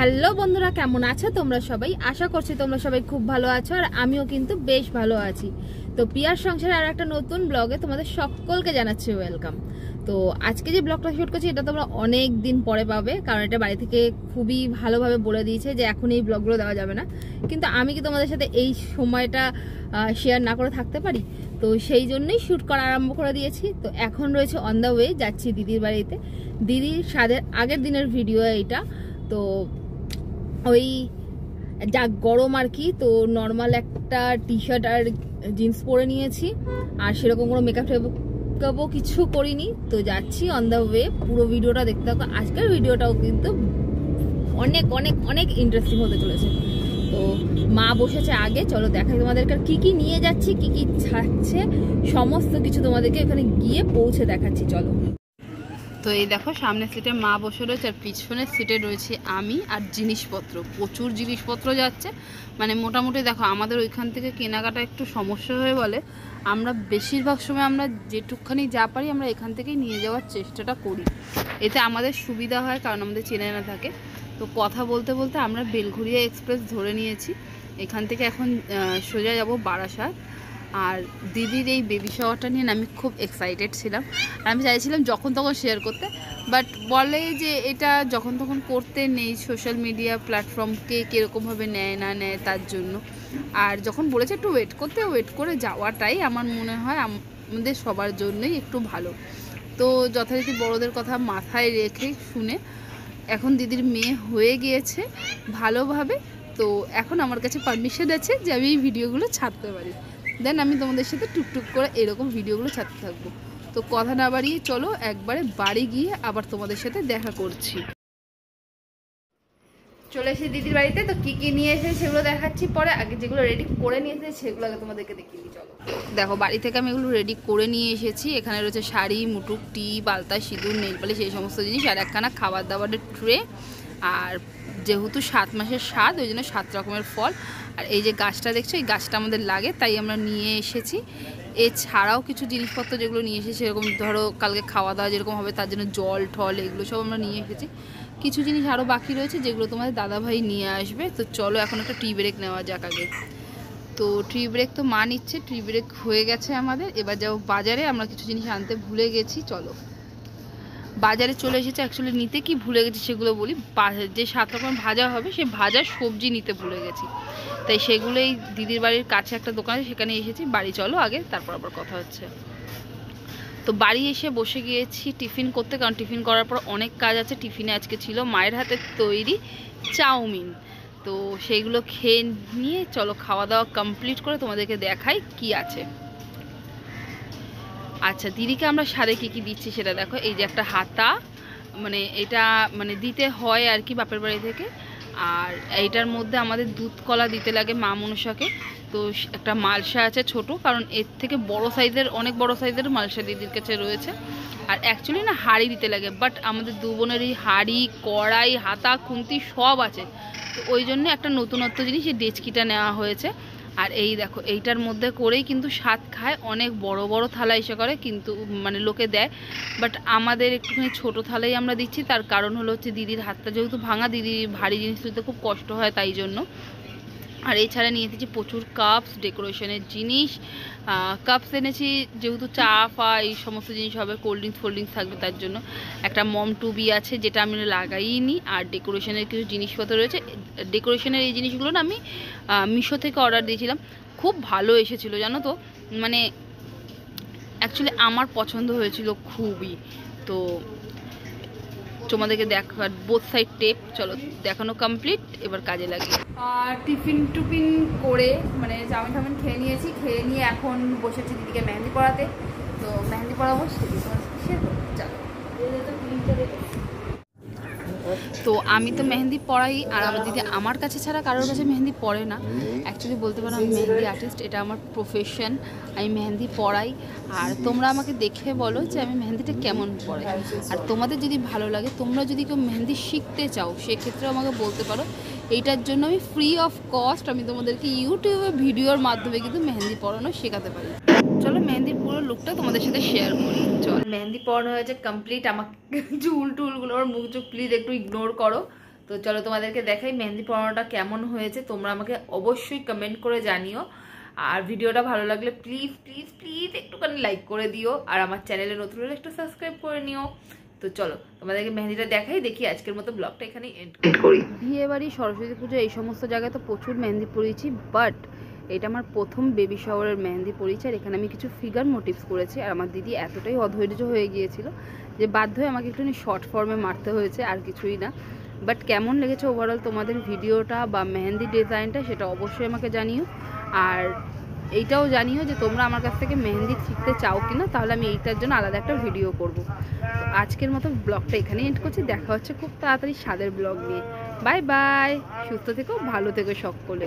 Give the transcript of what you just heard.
Hello বন্ধুরা, কেমন আছো তোমরা সবাই? আশা করছি তোমরা সবাই খুব ভালো আছো, আর আমিও কিন্তু বেশ ভালো আছি। তো পিয়ার সংসারে আর একটা নতুন ব্লগে তোমাদের সকলকে জানাচ্ছি ওয়েলকাম। তো আজকে যে ব্লগটা শুট করছি এটা তোমরা অনেক দিন পরে পাবে, কারণ এটা বাড়ি থেকে খুবই ভালোভাবে বলে দিয়েছে যে এখন এই ব্লগগুলো দেওয়া যাবে না। কিন্তু আমি কি তোমাদের সাথে এই সময়টা শেয়ার না করে থাকতে পারি? তো সেই জন্যই শ্যুট করা আরম্ভ করে দিয়েছি। তো এখন রয়েছে অন দ্য ওয়ে, যাচ্ছি দিদির বাড়িতে। দিদির সাদের আগের দিনের ভিডিও এইটা। তো ওই যা গরম আর কি, তো নর্মাল একটা টি শার্ট আর জিন্স পরে নিয়েছি, আর সেরকম কোনো মেকআপও কিছু করিনি। তো যাচ্ছি অন দ্য ওয়ে, পুরো ভিডিওটা দেখতে থাকো। আজকের ভিডিওটাও কিন্তু অনেক অনেক অনেক ইন্টারেস্টিং হতে চলেছে। তো মা বসেছে আগে, চলো দেখাই তোমাদেরকে কি কি নিয়ে যাচ্ছি, কি কি থাকছে, সমস্ত কিছু তোমাদেরকে ওখানে গিয়ে পৌঁছে দেখাচ্ছি। চলো। তো এই দেখো, সামনের সিটে মা বসে রয়েছে আর পিছনের সিটে রয়েছে আমি, আর জিনিসপত্র, প্রচুর জিনিসপত্র যাচ্ছে। মানে মোটামুটি দেখো, আমাদের ওইখান থেকে কেনাকাটা একটু সমস্যা হয়ে বলে আমরা বেশিরভাগ সময় আমরা যেটুকখানি যা পারি আমরা এখান থেকেই নিয়ে যাওয়ার চেষ্টাটা করি। এতে আমাদের সুবিধা হয়, কারণ আমাদের চেনা না থাকে। তো কথা বলতে বলতে আমরা বেলঘরিয়া এক্সপ্রেস ধরে নিয়েছি। এখান থেকে এখন সোজা যাব বারাসাত। আর দিদির এই বেবি শাওয়ারটা নিয়ে আমি খুব এক্সাইটেড ছিলাম, আর আমি চাইছিলাম যখন তখন শেয়ার করতে, বাট বলে যে এটা যখন তখন করতে নেই, সোশ্যাল মিডিয়া প্ল্যাটফর্মকে কীরকমভাবে নেয় না নেয় তার জন্য। আর যখন বলেছে একটু ওয়েট করতে, ওয়েট করে যাওয়াটাই আমার মনে হয় আমাদের সবার জন্যই একটু ভালো। তো যথারীতি বড়দের কথা মাথায় রেখে শুনে এখন দিদির মেয়ে হয়ে গিয়েছে ভালোভাবে। তো এখন আমার কাছে পারমিশন আছে যে আমি এই ভিডিওগুলো ছাড়তে পারি। দেন আমি তোমাদের সাথে টুকটুক করে এরকম ভিডিওগুলো ছাড়তে থাকবো। তো কথা না বাড়িয়ে চলো একবারে বাড়ি গিয়ে আবার তোমাদের সাথে দেখা করছি। চলে এসে দিদির বাড়িতে। তো কি কি নিয়ে এসে সেগুলো দেখাচ্ছি পরে, আগে যেগুলো রেডি করে নিয়ে এসেছি সেগুলো আগে তোমাদেরকে দেখিয়ে দিই। চলো দেখো, বাড়ি থেকে আমি এগুলো রেডি করে নিয়ে এসেছি। এখানে রয়েছে শাড়ি, মুটুক, টিপ, আলতা, সিঁদুর, নেল পালিশ, এই সমস্ত জিনিস, আর একখানা খাবার দাবারের ট্রে। আর যেহেতু 7 মাসের স্বাদ, ওই জন্য 7 রকমের ফল। আর এই যে গাছটা দেখছো, এই গাছটা আমাদের লাগে, তাই আমরা নিয়ে এসেছি। এছাড়াও কিছু জিনিসপত্র যেগুলো নিয়ে এসেছি, সেরকম ধরো কালকে খাওয়া দাওয়া যেরকম হবে তার জন্য জল ঠল এগুলো সব আমরা নিয়ে এসেছি। কিছু জিনিস আরও বাকি রয়েছে যেগুলো তোমাদের দাদাভাই নিয়ে আসবে। তো চলো এখন একটা টি ব্রেক নেওয়া যাক আগে। তো টি ব্রেক তো মা নিচ্ছে, টি ব্রেক হয়ে গেছে আমাদের। এবার যাও বাজারে, আমরা কিছু জিনিস আনতে ভুলে গেছি। চলো বাজারে চলে এসেছে। অ্যাকচুয়ালি নিতে কি ভুলে গেছি সেগুলো বলি। যে 7 রকম ভাজা হবে সেই ভাজার সবজি নিতে ভুলে গেছি, তাই সেগুলোই দিদির বাড়ির কাছে একটা দোকান আছে সেখানে এসেছি। বাড়ি চলো আগে, তারপর আবার কথা হচ্ছে। তো বাড়ি এসে বসে গিয়েছি টিফিন করতে, কারণ টিফিন করার পর অনেক কাজ আছে। টিফিনে আজকে ছিল মায়ের হাতের তৈরি চাউমিন। তো সেইগুলো খেয়ে নিয়ে চলো খাওয়া দাওয়া কমপ্লিট করে তোমাদেরকে দেখাই কি আছে। আচ্ছা, দিদিকে আমরা সাথে কী কী দিচ্ছি সেটা দেখো। এই যে একটা হাতা, মানে এটা মানে দিতে হয় আর কি বাপের বাড়ি থেকে। আর এইটার মধ্যে আমাদের দুধ কলা দিতে লাগে মা মনসাকে। তো একটা মালসা আছে ছোট, কারণ এর থেকে বড় সাইজের, অনেক বড় সাইজের মালসা দিদির কাছে রয়েছে। আর অ্যাকচুয়ালি না হাঁড়ি দিতে লাগে, বাট আমাদের দু বোনেরই হাঁড়ি, কড়াই, হাতা, খুন্তি সব আছে। তো ওই জন্য একটা নতুনত্ব জিনিস এই ডেচকিটা নেওয়া হয়েছে। আর এই দেখো, এইটার মধ্যে করেই কিন্তু স্বাদ খায়। অনেক বড় বড় থালা এসে করে, কিন্তু মানে লোকে দেয়, বাট আমাদের একটুখানি ছোটো থালাই আমরা দিচ্ছি। তার কারণ হলো হচ্ছে দিদির হাতটা যেহেতু ভাঙা, দিদির ভারী জিনিস তুলতে খুব কষ্ট হয়, তাই জন্য। আর এছাড়া নিয়ে এসেছি প্রচুর কাপস, ডেকোরেশনের জিনিস। কাপস এনেছি যেহেতু চা ফা এই সমস্ত জিনিস হবে, কোল্ড ড্রিঙ্কস থাকবে তার জন্য। একটা মম টুবি আছে যেটা আমি লাগাইনি। আর ডেকোরেশনের কিছু জিনিসপত্র রয়েছে। ডেকোরেশনের এই জিনিসগুলো না আমি মিশো থেকে অর্ডার দিয়েছিলাম, খুব ভালো এসেছিলো জানো তো। মানে অ্যাকচুয়ালি আমার পছন্দ হয়েছিল খুবই। তো তোমাদেরকে দেখার বোথ সাইড টেপ চলো দেখানো কমপ্লিট, এবার কাজে লাগে। টিফিন করে মানে চাউমিন টাউমিন খেয়ে নিয়েছি। খেয়ে নিয়ে এখন বসেছি দিদিকে মেহেন্দি পড়াতে। তো মেহেন্দি পড়াবো, সেটি তোমার শেয়ার করবো। চলো। তো আমি তো মেহেন্দি পড়াই, আর আমার দিদি আমার কাছে ছাড়া কারোর কাছে মেহেন্দি পড়ে না। অ্যাকচুয়ালি বলতে পারো আমি মেহেন্দি আর্টিস্ট, এটা আমার প্রফেশন। আমি মেহেন্দি পড়াই, আর তোমরা আমাকে দেখে বলো যে আমি মেহেন্দিটা কেমন পড়াই। আর তোমাদের যদি ভালো লাগে, তোমরা যদি কেউ মেহেন্দি শিখতে চাও, সেক্ষেত্রেও আমাকে বলতে পারো। এইটার জন্য আমি ফ্রি অফ কস্ট আমি তোমাদেরকে ইউটিউবে ভিডিওর মাধ্যমে কিন্তু মেহেন্দি পড়ানো শেখাতে পারি। চলো মেহেন্দির পুরো লুকটা তোমাদের সাথে শেয়ার করি। চল, মেহেন্দি পড়ানো হয়েছে কমপ্লিট। আমাকে চুলগুলো, মুখ চোখ প্লিজ একটু ইগনোর করো। তো চলো তোমাদেরকে দেখাই মেহেন্দি পড়ানোটা কেমন হয়েছে, তোমরা আমাকে অবশ্যই কমেন্ট করে জানিও। আর ভিডিওটা ভালো লাগলে প্লিজ প্লিজ প্লিজ একটুখানি লাইক করে দিও, আর আমার চ্যানেলে নতুন হলে একটু সাবস্ক্রাইব করে নিও। তো চলো তোমাদেরকে মেহেন্দিটা দেখাই, দেখি আজকের মতো ব্লগটা এখানেই এন্ড করি। বিয়ে বাড়ি, সরস্বতী পুজো এই সমস্ত জায়গায় তো প্রচুর মেহেন্দি পরিয়েছি, বাট এটা আমার প্রথম বেবি শাওয়ারের মেহেন্দি পরিয়েছি। আর এখানে আমি কিছু ফিগার মোটিভস করেছি, আর আমার দিদি এতটাই অধৈর্য হয়ে গিয়েছিল যে বাধ্য হয়ে আমাকে একটুখানি শর্ট ফর্মে মারতে হয়েছে, আর কিছুই না। বাট কেমন লেগেছে ওভারঅল তোমাদের ভিডিওটা বা মেহেন্দি ডিজাইনটা, সেটা অবশ্যই আমাকে জানিও। আর এইটাও জানিও যে তোমরা আমার কাছ থেকে মেহেন্দি শিখতে চাও কিনা, তাহলে আমি এইটার জন্য আলাদা একটা ভিডিও করব। আজকের মতো ব্লগটা এখানেই এন্ড করছি, দেখা হচ্ছে খুব তাড়াতাড়ি স্বাদের ব্লগ নিয়ে। বাই বাই, সুস্থ থেকো, ভালো থেকো সকলে।